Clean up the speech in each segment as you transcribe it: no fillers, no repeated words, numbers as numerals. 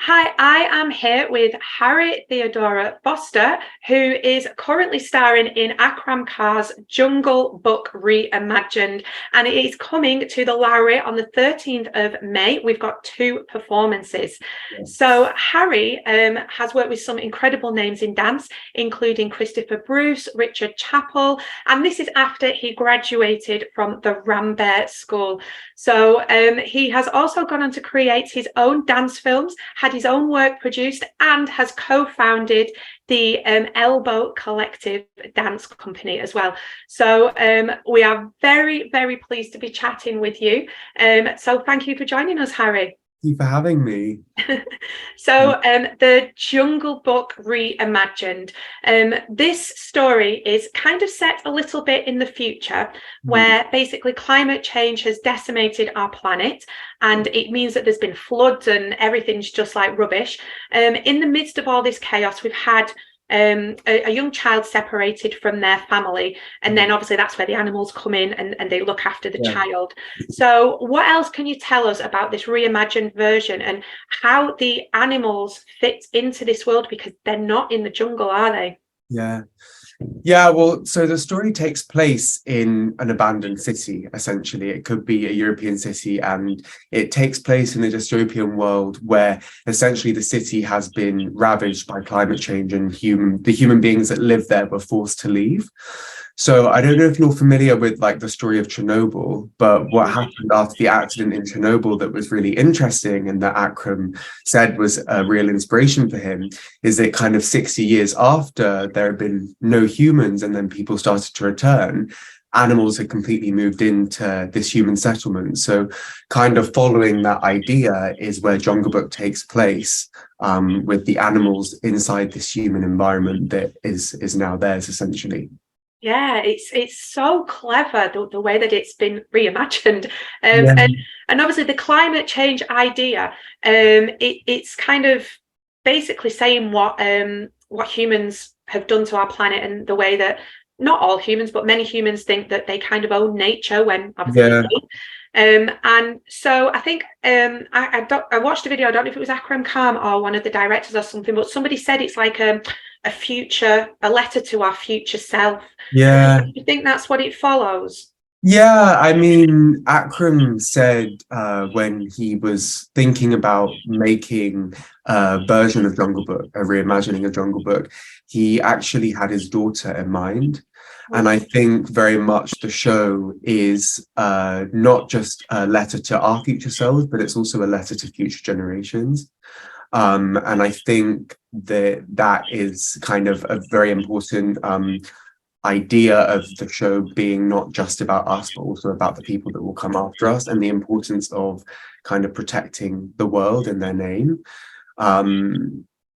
Hi, I am here with Harry Theodora Foster, who is currently starring in Akram Khan's Jungle Book Reimagined, and it is coming to the Lowry on the 13th of May. We've got two performances. Yes. So Harry has worked with some incredible names in dance, including Christopher Bruce, Richard Chappell, and this is after he graduated from the Rambert School. So he has also gone on to create his own dance films, had his own work produced, and has co-founded the Elbow Collective Dance Company as well. So we are very, very pleased to be chatting with you. So thank you for joining us, Harry. Thank you for having me. So the Jungle Book Reimagined. This story is kind of set a little bit in the future, where basically climate change has decimated our planet, and it means that there's been floods and everything's just like rubbish. In the midst of all this chaos, we've had a young child separated from their family, and then obviously that's where the animals come in and they look after the child. So what else can you tell us about this reimagined version and how the animals fit into this world, because they're not in the jungle, are they? Well, so the story takes place in an abandoned city. Essentially, it could be a European city, and it takes place in a dystopian world where essentially the city has been ravaged by climate change, and the human beings that live there were forced to leave. So I don't know if you're familiar with like the story of Chernobyl, but what happened after the accident in Chernobyl that was really interesting and that Akram said was a real inspiration for him is that kind of 60 years after there had been no humans and then people started to return, animals had completely moved into this human settlement. So kind of following that idea is where Jungle Book takes place, with the animals inside this human environment that is now theirs essentially. Yeah, it's so clever the way that it's been reimagined, Yeah. and obviously the climate change idea. It's kind of basically saying what humans have done to our planet, and the way that not all humans, but many humans think that they kind of own nature when obviously they Yeah. don't. And so I think I watched a video. I don't know if it was Akram Khan or one of the directors or something, but somebody said it's like a letter to our future self. Yeah. Do you think that's what it follows? Yeah, I mean, Akram said when he was thinking about making a version of Jungle Book, a reimagining of Jungle Book, he actually had his daughter in mind. And I think very much the show is not just a letter to our future selves, but it's also a letter to future generations. And I think that is kind of a very important idea of the show being not just about us, but also about the people that will come after us, and the importance of kind of protecting the world in their name.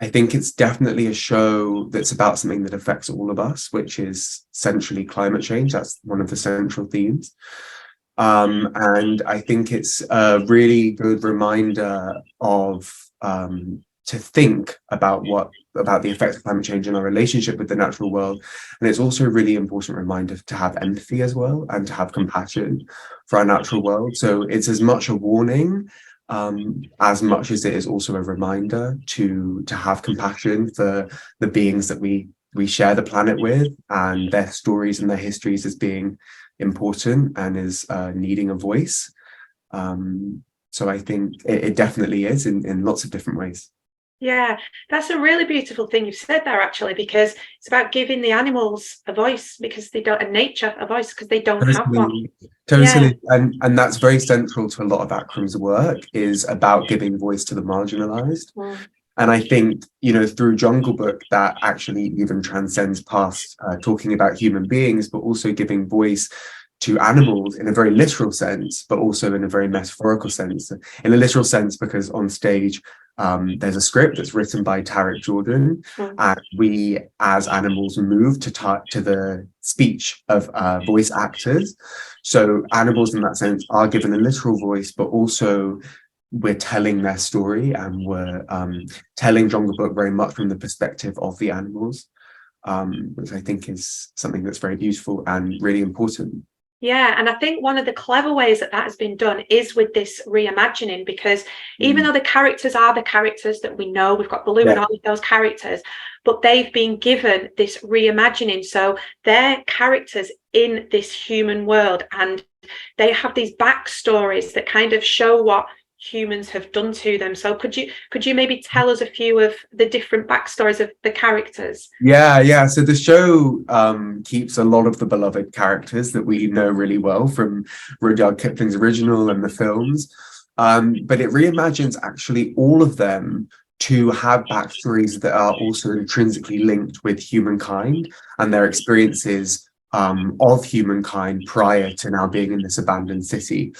I think it's definitely a show that's about something that affects all of us, which is essentially climate change. That's one of the central themes. And I think it's a really good reminder of to think about the effects of climate change in our relationship with the natural world. And it's also a really important reminder to have empathy as well, and to have compassion for our natural world. So it's as much a warning as much as it is also a reminder to have compassion for the beings that we share the planet with, and their stories and their histories as being important and is needing a voice. So I think it definitely is in lots of different ways. Yeah, that's a really beautiful thing you've said there, actually, because it's about giving the animals a voice, because they don't, and nature a voice, because they don't have one. Totally, Yeah. totally. And that's very central to a lot of Akram's work, is about giving voice to the marginalized. Mm. And I think, through Jungle Book, that actually even transcends past talking about human beings, but also giving voice to animals in a very literal sense, but also in a very metaphorical sense. In a literal sense, because on stage, there's a script that's written by Tarek Jordan, and we, as animals, move to the speech of voice actors. So animals, in that sense, are given a literal voice, but also we're telling their story, and we're telling Jungle Book very much from the perspective of the animals, which I think is something that's very beautiful and really important. Yeah, and I think one of the clever ways that has been done is with this reimagining, because even though the characters are the characters that we know, we've got Baloo and Yeah. all of those characters, but they've been given this reimagining. So they're characters in this human world, and they have these backstories that kind of show what humans have done to them. So could you maybe tell us a few of the different backstories of the characters? Yeah. So the show keeps a lot of the beloved characters that we know really well from Rudyard Kipling's original and the films, but it reimagines actually all of them to have backstories that are also intrinsically linked with humankind and their experiences of humankind prior to now being in this abandoned city.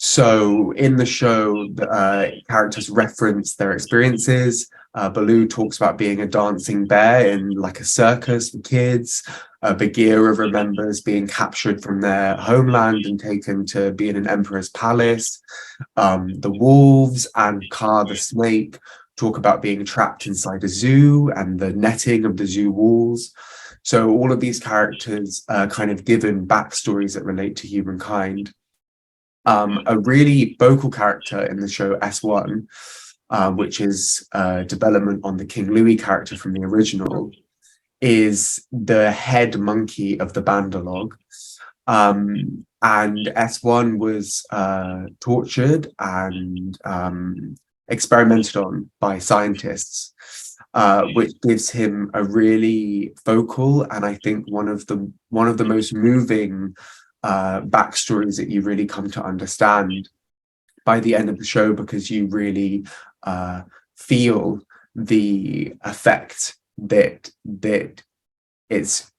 So in the show, the characters reference their experiences. Baloo talks about being a dancing bear in like a circus for kids. Bagheera remembers being captured from their homeland and taken to be in an emperor's palace. The wolves and Kaa the snake talk about being trapped inside a zoo and the netting of the zoo walls. So all of these characters are kind of given backstories that relate to humankind. A really vocal character in the show S1, which is development on the King Louis character from the original, is the head monkey of the Bandalog. And S1 was tortured and experimented on by scientists, which gives him a really vocal and I think one of the most moving backstories that you really come to understand by the end of the show, because you really feel the effect that it's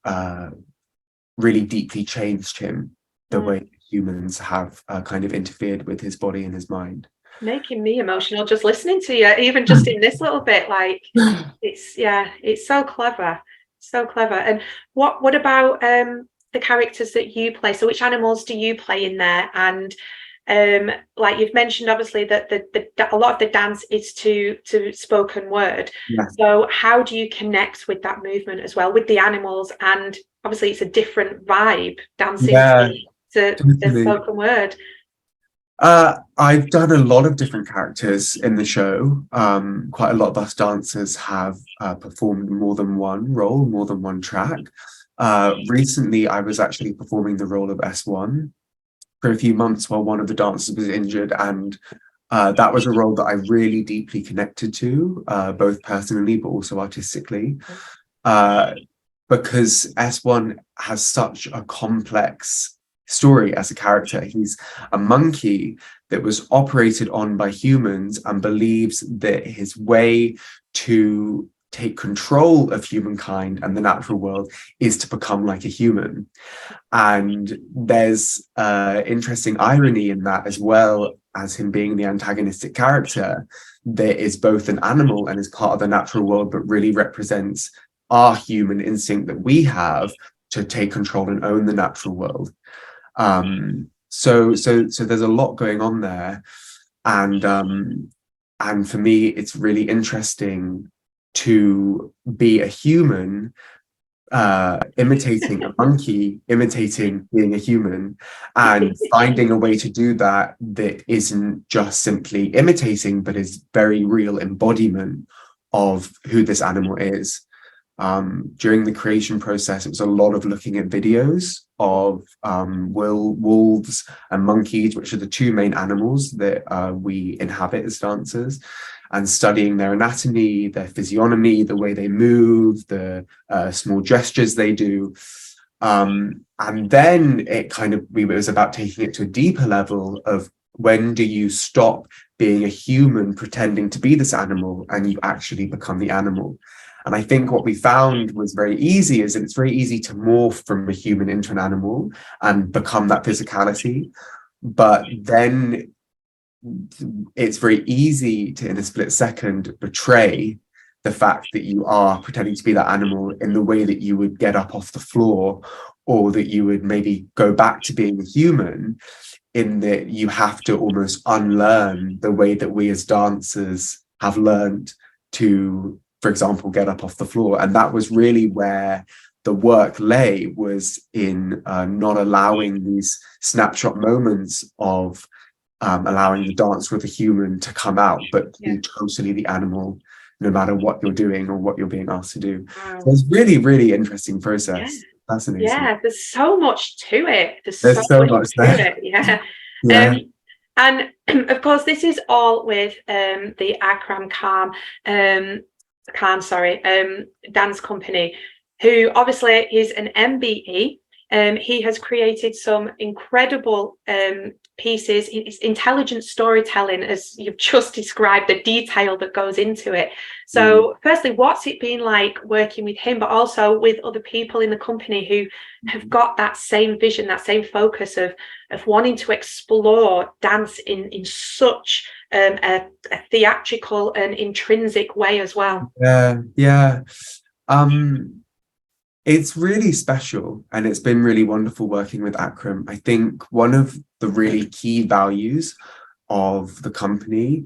really deeply changed him, the way humans have kind of interfered with his body and his mind. Making me emotional just listening to you, even just in this little bit. Like, it's so clever, so clever. And what about the characters that you play? So which animals do you play in there? And like you've mentioned, obviously that a lot of the dance is to spoken word. Yes. So how do you connect with that movement as well with the animals? And obviously it's a different vibe dancing to the spoken word. I've done a lot of different characters in the show. Quite a lot of us dancers have performed more than one role, more than one track. Recently, I was actually performing the role of S1 for a few months while one of the dancers was injured, and that was a role that I really deeply connected to, both personally but also artistically, because S1 has such a complex story as a character. He's a monkey that was operated on by humans and believes that his way to take control of humankind and the natural world is to become like a human. And there's interesting irony in that, as well as him being the antagonistic character, that is both an animal and is part of the natural world, but really represents our human instinct that we have to take control and own the natural world. So there's a lot going on there, and for me it's really interesting to be a human imitating a monkey, imitating being a human, and finding a way to do that that isn't just simply imitating, but is very real embodiment of who this animal is. During the creation process, it was a lot of looking at videos of wolves and monkeys, which are the two main animals that we inhabit as dancers, and studying their anatomy, their physiognomy, the way they move, the small gestures they do. And then it was about taking it to a deeper level of, when do you stop being a human pretending to be this animal and you actually become the animal? And I think what we found was very easy, is that it's very easy to morph from a human into an animal and become that physicality. But then it's very easy to, in a split second, betray the fact that you are pretending to be that animal in the way that you would get up off the floor, or that you would maybe go back to being a human, in that you have to almost unlearn the way that we as dancers have learned to, for example, get up off the floor. And that was really where the work lay was in not allowing these snapshot moments of allowing the dance with the human to come out, but to be totally the animal, no matter what you're doing or what you're being asked to do. So it's really, really interesting process. Fascinating. Yeah, there's so much to it. There's so much to it. Yeah. And of course, this is all with the Akram Khan, dance company, who obviously is an MBE. He has created some incredible pieces. It's intelligent storytelling, as you've just described, the detail that goes into it. So firstly, what's it been like working with him, but also with other people in the company who have got that same vision, that same focus of wanting to explore dance in such a theatrical and intrinsic way as well? Yeah. It's really special, and it's been really wonderful working with Akram. I think one of the really key values of the company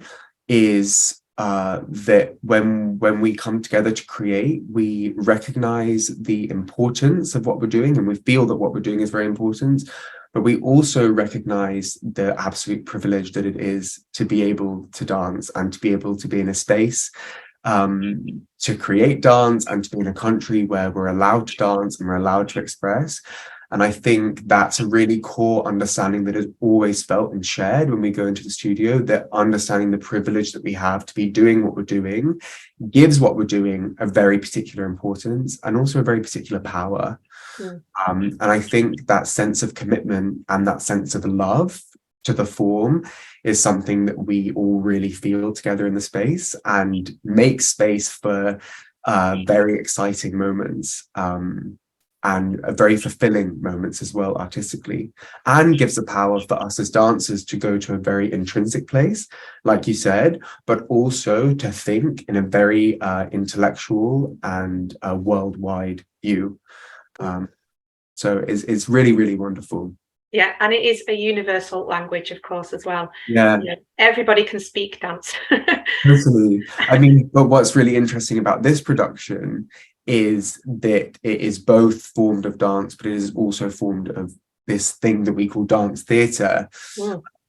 is that when we come together to create, we recognize the importance of what we're doing, and we feel that what we're doing is very important, but we also recognize the absolute privilege that it is to be able to dance and to be able to be in a space to create dance and to be in a country where we're allowed to dance and we're allowed to express. And I think that's a really core understanding that is always felt and shared when we go into the studio, that understanding the privilege that we have to be doing what we're doing gives what we're doing a very particular importance and also a very particular power. And I think that sense of commitment and that sense of love to the form is something that we all really feel together in the space, and make space for very exciting moments and very fulfilling moments as well artistically, and gives the power for us as dancers to go to a very intrinsic place, like you said, but also to think in a very intellectual and worldwide view. So it's really, really wonderful. Yeah, and it is a universal language, of course, as well. Yeah. Everybody can speak dance. Totally. I mean, but what's really interesting about this production is that it is both formed of dance, but it is also formed of this thing that we call dance theatre.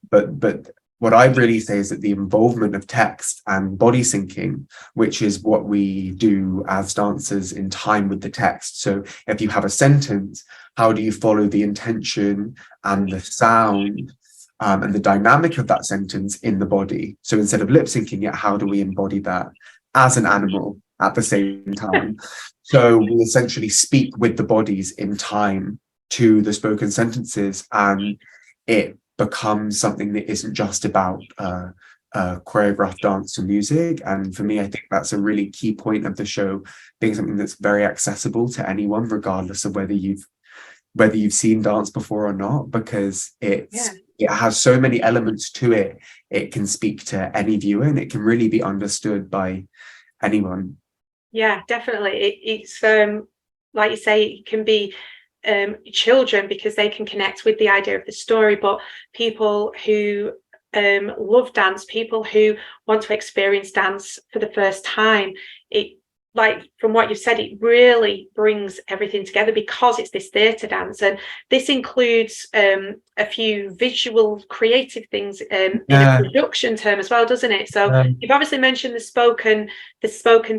But what I really say is that the involvement of text and body syncing, which is what we do as dancers in time with the text. So if you have a sentence, how do you follow the intention and the sound and the dynamic of that sentence in the body? So instead of lip syncing it, how do we embody that as an animal at the same time? So we essentially speak with the bodies in time to the spoken sentences, and it becomes something that isn't just about choreographed dance and music. And for me, I think that's a really key point of the show, being something that's very accessible to anyone, regardless of whether you've seen dance before or not, because it has so many elements to it. It can speak to any viewer, and it can really be understood by anyone. Yeah, definitely. It's like you say, it can be children, because they can connect with the idea of the story, but people who love dance, people who want to experience dance for the first time, it, like from what you've said, it really brings everything together because it's this theatre dance. And this includes a few visual creative things in a production term as well, doesn't it? So you've obviously mentioned the spoken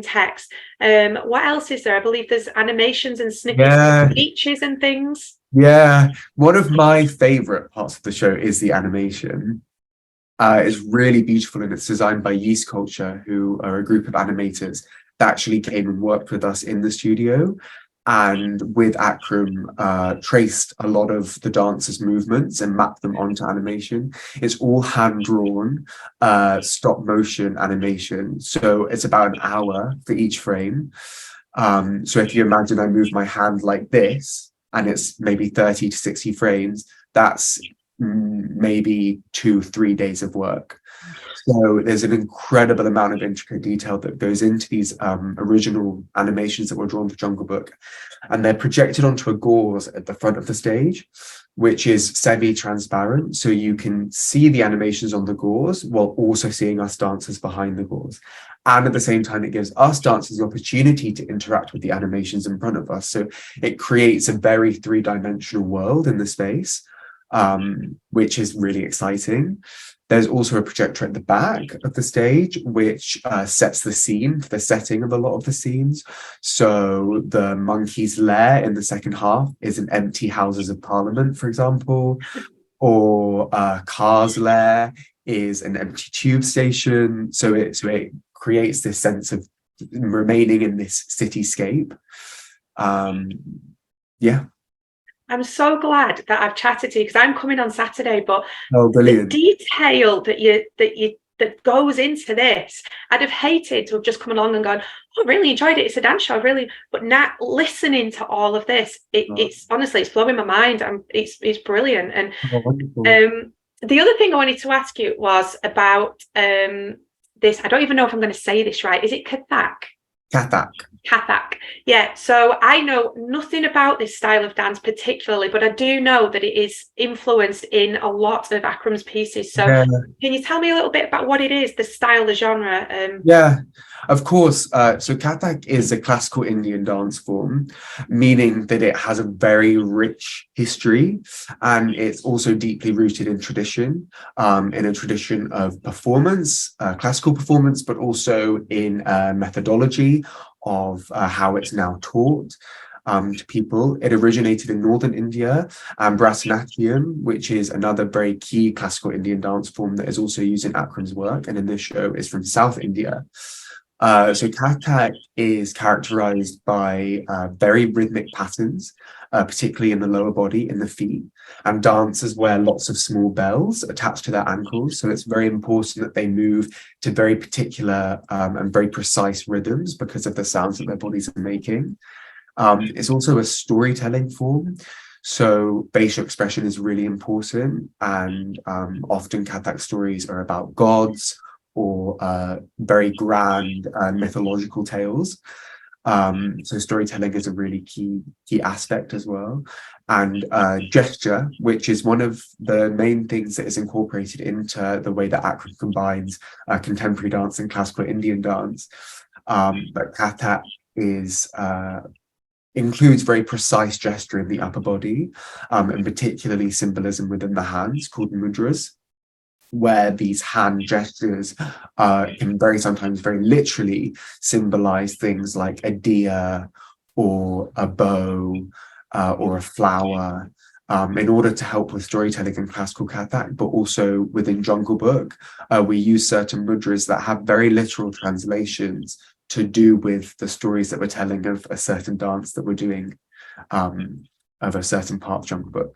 text. What else is there? I believe there's animations and snippets of speeches and things. Yeah, one of my favorite parts of the show is the animation. It's really beautiful, and it's designed by Yeast Culture, who are a group of animators that actually came and worked with us in the studio, and with Akram traced a lot of the dancers' movements and mapped them onto animation. It's all hand-drawn stop motion animation, so it's about an hour for each frame. So if you imagine I move my hand like this, and it's maybe 30 to 60 frames, that's maybe 2-3 days of work. So there's an incredible amount of intricate detail that goes into these original animations that were drawn for Jungle Book, and they're projected onto a gauze at the front of the stage, which is semi-transparent, so you can see the animations on the gauze while also seeing us dancers behind the gauze. And at the same time, it gives us dancers the opportunity to interact with the animations in front of us. So it creates a very three-dimensional world in the space, which is really exciting. There's also a projector at the back of the stage, which sets the scene for the setting of a lot of the scenes. So the monkey's lair in the second half is an empty Houses of Parliament, for example, or Car's lair is an empty tube station. So it creates this sense of remaining in this cityscape. Yeah. I'm so glad that I've chatted to you, because I'm coming on Saturday, but the detail that goes into this, I'd have hated to have just come along and gone, oh, I really enjoyed it. It's a dance show, really. But now listening to all of this, it's honestly, it's blowing my mind. It's brilliant. And the other thing I wanted to ask you was about this. I don't even know if I'm going to say this right. Is it Kathak? Kathak. Yeah. So I know nothing about this style of dance particularly, but I do know that it is influenced in a lot of Akram's pieces. So can you tell me a little bit about what it is, the style, the genre? Yeah, of course. So Kathak is a classical Indian dance form, meaning that it has a very rich history, and it's also deeply rooted in tradition, in a tradition of performance, classical performance, but also in methodology of how it's now taught to people. It originated in northern India, and Bharatanatyam, which is another very key classical Indian dance form that is also used in Akram's work and in this show, is from South India. So Kathak is characterized by very rhythmic patterns, particularly in the lower body, in the feet, and dancers wear lots of small bells attached to their ankles. So it's very important that they move to very particular and very precise rhythms because of the sounds that their bodies are making. It's also a storytelling form. So facial expression is really important, and often Kathak stories are about gods or very grand mythological tales. So storytelling is a really key aspect as well. And gesture, which is one of the main things that is incorporated into the way that Akram combines contemporary dance and classical Indian dance. But Kathak includes very precise gesture in the upper body, and particularly symbolism within the hands called mudras, where these hand gestures can sometimes very literally symbolize things like a deer or a bow or a flower, in order to help with storytelling in classical Kathak. But also within Jungle Book, we use certain mudras that have very literal translations to do with the stories that we're telling of a certain dance that we're doing, of a certain part of Jungle Book.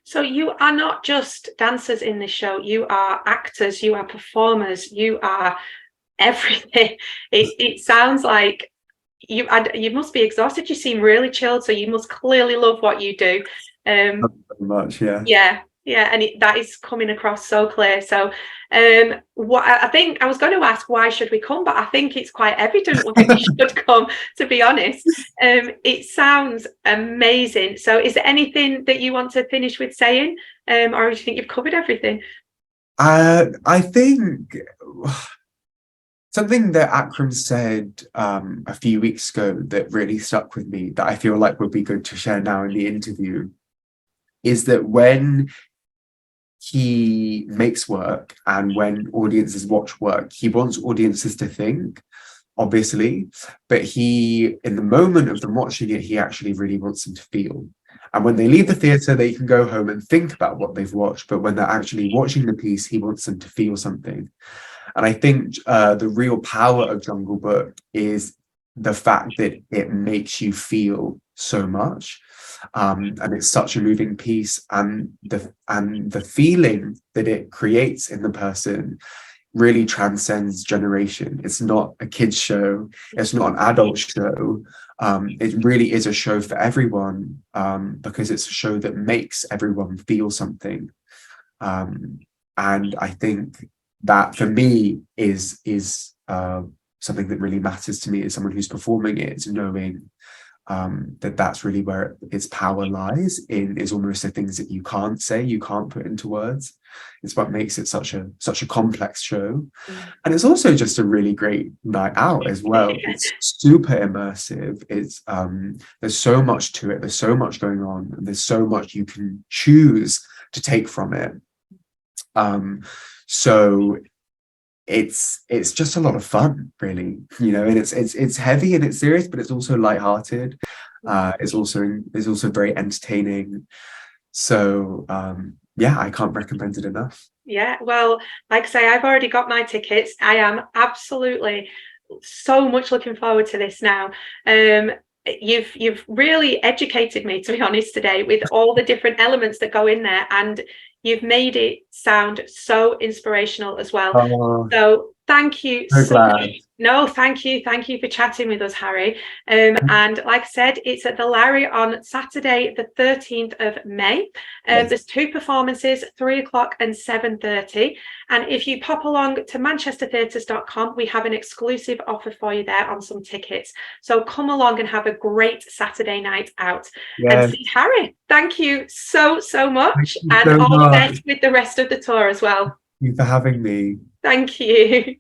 So you are not just dancers in this show, you are actors, you are performers, you are everything. It sounds like you must be exhausted. You seem really chilled, so you must clearly love what you do. Very much, yeah. Yeah, and that is coming across so clear. So what I think I was going to ask, why should we come? But I think it's quite evident why we should come, to be honest. It sounds amazing. So is there anything that you want to finish with saying? Or do you think you've covered everything? I think something that Akram said a few weeks ago that really stuck with me, that I feel like would be good to share now in the interview, is that when he makes work and when audiences watch work, he wants audiences to think, obviously, but in the moment of them watching it, he actually really wants them to feel. And when they leave the theatre, they can go home and think about what they've watched, but when they're actually watching the piece, he wants them to feel something. And I think the real power of Jungle Book is the fact that it makes you feel so much. And it's such a moving piece, and the feeling that it creates in the person really transcends generation. It's not a kids show, it's not an adult show. It really is a show for everyone, because it's a show that makes everyone feel something. And I think that for me is something that really matters to me as someone who's performing it, knowing that's really where its power lies in, is almost the things that you can't say, you can't put into words. It's what makes it such a complex show. And it's also just a really great night out as well. It's super immersive. It's there's so much to it, there's so much going on, and there's so much you can choose to take from it. So it's just a lot of fun, really, and it's heavy and it's serious, but it's also lighthearted. It's also very entertaining. So yeah, I can't recommend it enough. Yeah, well, like I say, I've already got my tickets. I am absolutely so much looking forward to this now. You've really educated me, to be honest, today, with all the different elements that go in there, and you've made it sound so inspirational as well. So thank you so much. No, thank you for chatting with us, Harry. And like I said, it's at the Lowry on Saturday the 13th of May. There's 2 performances, 3 o'clock and 7:30. And if you pop along to manchestertheatres.com, we have an exclusive offer for you there on some tickets. So come along and have a great Saturday night out and see Harry. Thank you so much, and all the best with the rest of the tour as well. Thank you for having me. Thank you.